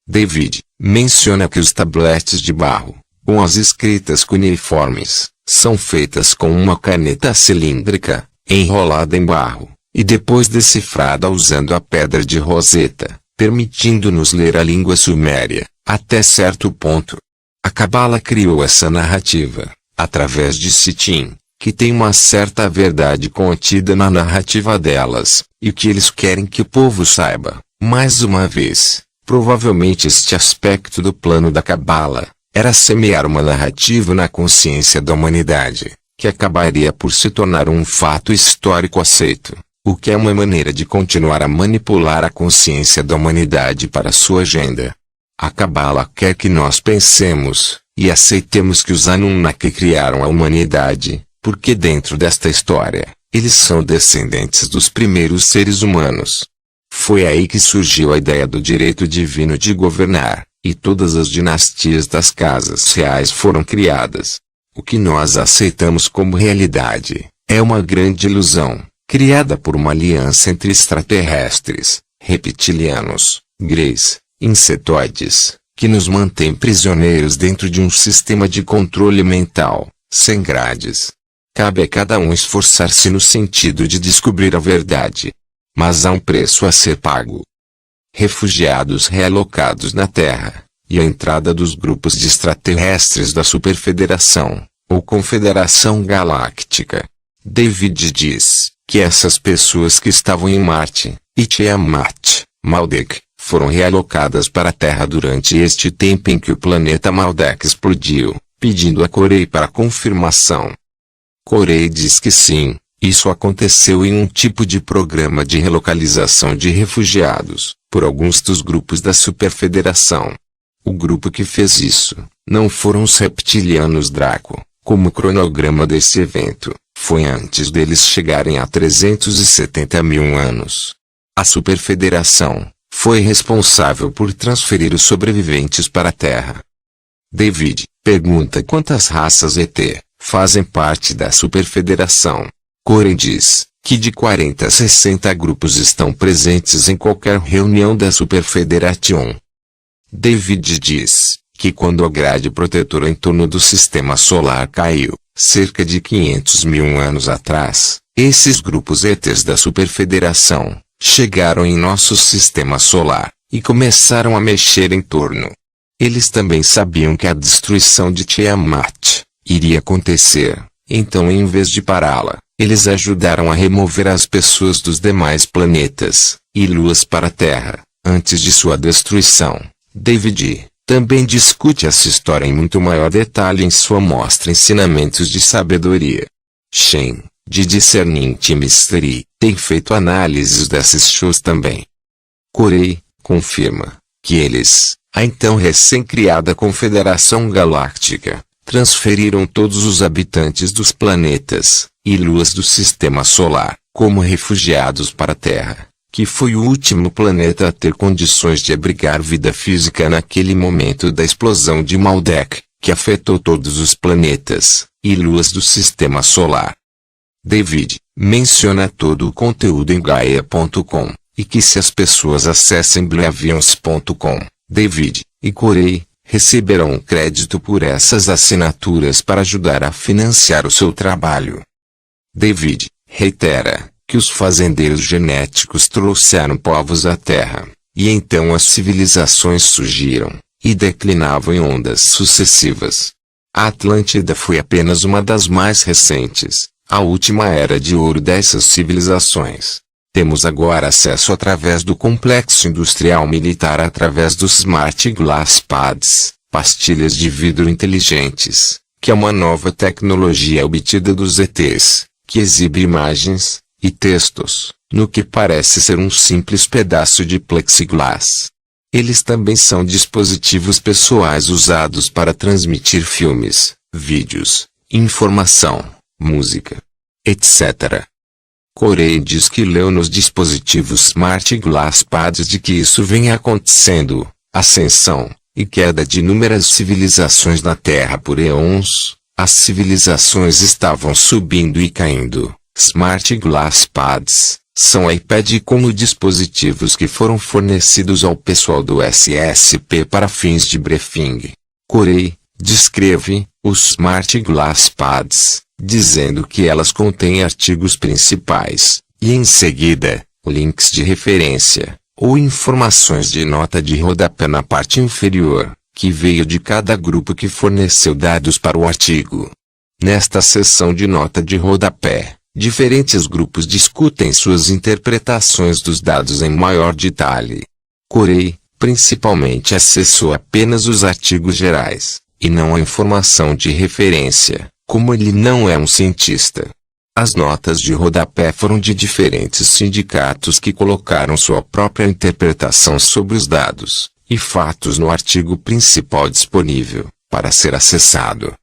David menciona que os tabletes de barro, com as escritas cuneiformes, são feitas com uma caneta cilíndrica, enrolada em barro, e depois decifrada usando a pedra de Roseta, permitindo-nos ler a língua suméria, até certo ponto. A Cabala criou essa narrativa, através de Sitchin, que tem uma certa verdade contida na narrativa delas, e o que eles querem que o povo saiba, mais uma vez, provavelmente este aspecto do plano da Cabala, era semear uma narrativa na consciência da humanidade, que acabaria por se tornar um fato histórico aceito, o que é uma maneira de continuar a manipular a consciência da humanidade para sua agenda. A Cabala quer que nós pensemos, e aceitemos que os Anunnaki criaram a humanidade, porque dentro desta história, Eles são descendentes dos primeiros seres humanos. Foi aí que surgiu a ideia do direito divino de governar, e todas as dinastias das casas reais foram criadas. O que nós aceitamos como realidade é uma grande ilusão, criada por uma aliança entre extraterrestres, reptilianos, greys, insetoides, que nos mantém prisioneiros dentro de um sistema de controle mental, sem grades. Cabe a cada um esforçar-se no sentido de descobrir a verdade. Mas há um preço a ser pago. Refugiados realocados na Terra, e a entrada dos grupos de extraterrestres da Superfederação, ou Confederação Galáctica. David diz que essas pessoas que estavam em Marte, e Tiamat, Maldek, foram realocadas para a Terra durante este tempo em que o planeta Maldek explodiu, pedindo a Corey para confirmação. Corey diz que sim, isso aconteceu em um tipo de programa de relocalização de refugiados, por alguns dos grupos da Superfederação. O grupo que fez isso, não foram os reptilianos Draco, como o cronograma desse evento, foi antes deles chegarem a 370 mil anos. A Superfederação foi responsável por transferir os sobreviventes para a Terra. David pergunta quantas raças ET fazem parte da Superfederação. Corey diz que de 40 a 60 grupos estão presentes em qualquer reunião da Superfederation. David diz que quando a grade protetora em torno do sistema solar caiu, cerca de 500 mil anos atrás, esses grupos ETs da Superfederação chegaram em nosso sistema solar, e começaram a mexer em torno. Eles também sabiam que a destruição de Tiamat iria acontecer, então em vez de pará-la, eles ajudaram a remover as pessoas dos demais planetas e luas para a Terra, antes de sua destruição. David também discute essa história em muito maior detalhe em sua mostra Ensinamentos de Sabedoria. Shane, de Discerning Mystery, tem feito análises desses shows também. Corey confirma que eles, a então recém-criada Confederação Galáctica, transferiram todos os habitantes dos planetas e luas do Sistema Solar, como refugiados para a Terra, que foi o último planeta a ter condições de abrigar vida física naquele momento da explosão de Maldek, que afetou todos os planetas e luas do Sistema Solar. David menciona todo o conteúdo em Gaia.com, e que se as pessoas acessem Bleavions.com, David e Corey receberão um crédito por essas assinaturas para ajudar a financiar o seu trabalho. David reitera que os fazendeiros genéticos trouxeram povos à Terra, e então as civilizações surgiram, e declinavam em ondas sucessivas. A Atlântida foi apenas uma das mais recentes, a última era de ouro dessas civilizações. Temos agora acesso através do complexo industrial militar através dos Smart Glass Pads, pastilhas de vidro inteligentes, que é uma nova tecnologia obtida dos ETs, que exibe imagens e textos, no que parece ser um simples pedaço de plexiglass. Eles também são dispositivos pessoais usados para transmitir filmes, vídeos, informação, música, etc. Corey diz que leu nos dispositivos Smart Glass Pads de que isso vem acontecendo, ascensão e queda de inúmeras civilizações na Terra por eons. As civilizações estavam subindo e caindo. Smart Glass Pads são iPad como dispositivos que foram fornecidos ao pessoal do SSP para fins de briefing. Corey descreve os Smart Glass Pads, dizendo que elas contêm artigos principais, e em seguida, links de referência, ou informações de nota de rodapé na parte inferior, que veio de cada grupo que forneceu dados para o artigo. Nesta seção de nota de rodapé, diferentes grupos discutem suas interpretações dos dados em maior detalhe. Corey, principalmente, acessou apenas os artigos gerais, e não a informação de referência, como ele não é um cientista. As notas de rodapé foram de diferentes sindicatos que colocaram sua própria interpretação sobre os dados e fatos no artigo principal disponível, para ser acessado.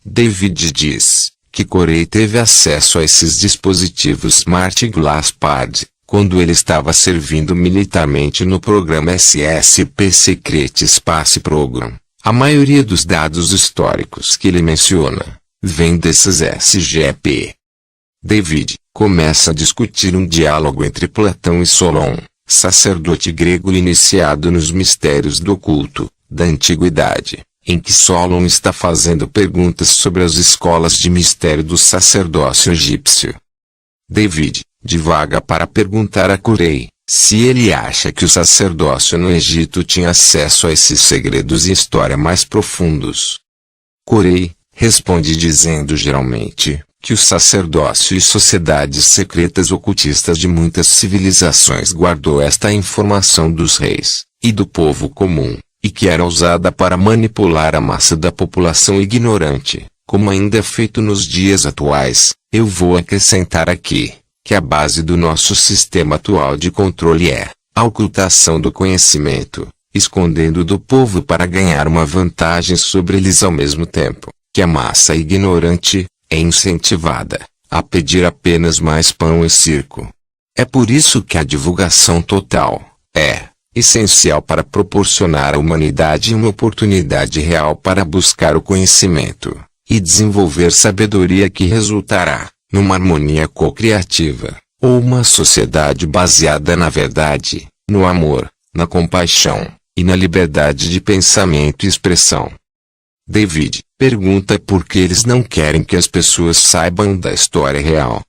David diz que Corey teve acesso a esses dispositivos Smart Glass Pad, quando ele estava servindo militarmente no programa SSP Secret Space Program. A maioria dos dados históricos que ele menciona vem desses SGP. David começa a discutir um diálogo entre Platão e Solon, sacerdote grego iniciado nos mistérios do oculto, da antiguidade, em que Solon está fazendo perguntas sobre as escolas de mistério do sacerdócio egípcio. David divaga para perguntar a Corey se ele acha que o sacerdócio no Egito tinha acesso a esses segredos e história mais profundos. Corey responde dizendo geralmente que o sacerdócio e sociedades secretas ocultistas de muitas civilizações guardou esta informação dos reis e do povo comum, e que era usada para manipular a massa da população ignorante, como ainda é feito nos dias atuais. Eu vou acrescentar aqui que a base do nosso sistema atual de controle é a ocultação do conhecimento, escondendo do povo para ganhar uma vantagem sobre eles ao mesmo tempo que a massa ignorante é incentivada a pedir apenas mais pão e circo. É por isso que a divulgação total é essencial para proporcionar à humanidade uma oportunidade real para buscar o conhecimento e desenvolver sabedoria que resultará numa harmonia co-criativa, ou uma sociedade baseada na verdade, no amor, na compaixão e na liberdade de pensamento e expressão. David pergunta por que eles não querem que as pessoas saibam da história real.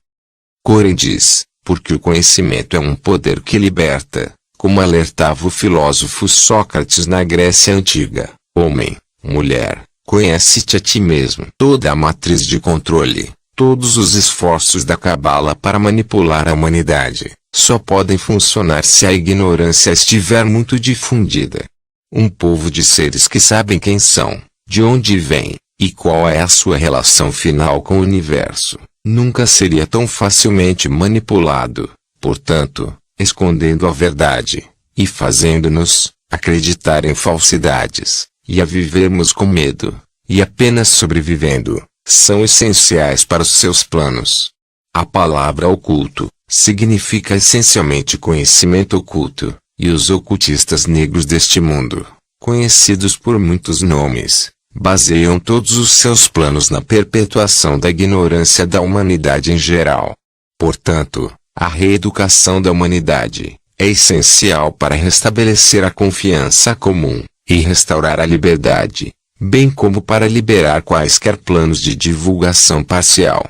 Corey diz, porque o conhecimento é um poder que liberta, como alertava o filósofo Sócrates na Grécia Antiga. Homem, mulher, conhece-te a ti mesmo. Toda a matriz de controle, todos os esforços da cabala para manipular a humanidade, só podem funcionar se a ignorância estiver muito difundida. Um povo de seres que sabem quem são, de onde vêm, e qual é a sua relação final com o universo, nunca seria tão facilmente manipulado. Portanto, escondendo a verdade, e fazendo-nos acreditar em falsidades, e a vivermos com medo, e apenas sobrevivendo, são essenciais para os seus planos. A palavra oculto significa essencialmente conhecimento oculto, e os ocultistas negros deste mundo, conhecidos por muitos nomes, baseiam todos os seus planos na perpetuação da ignorância da humanidade em geral. Portanto, a reeducação da humanidade é essencial para restabelecer a confiança comum e restaurar a liberdade, bem como para liberar quaisquer planos de divulgação parcial.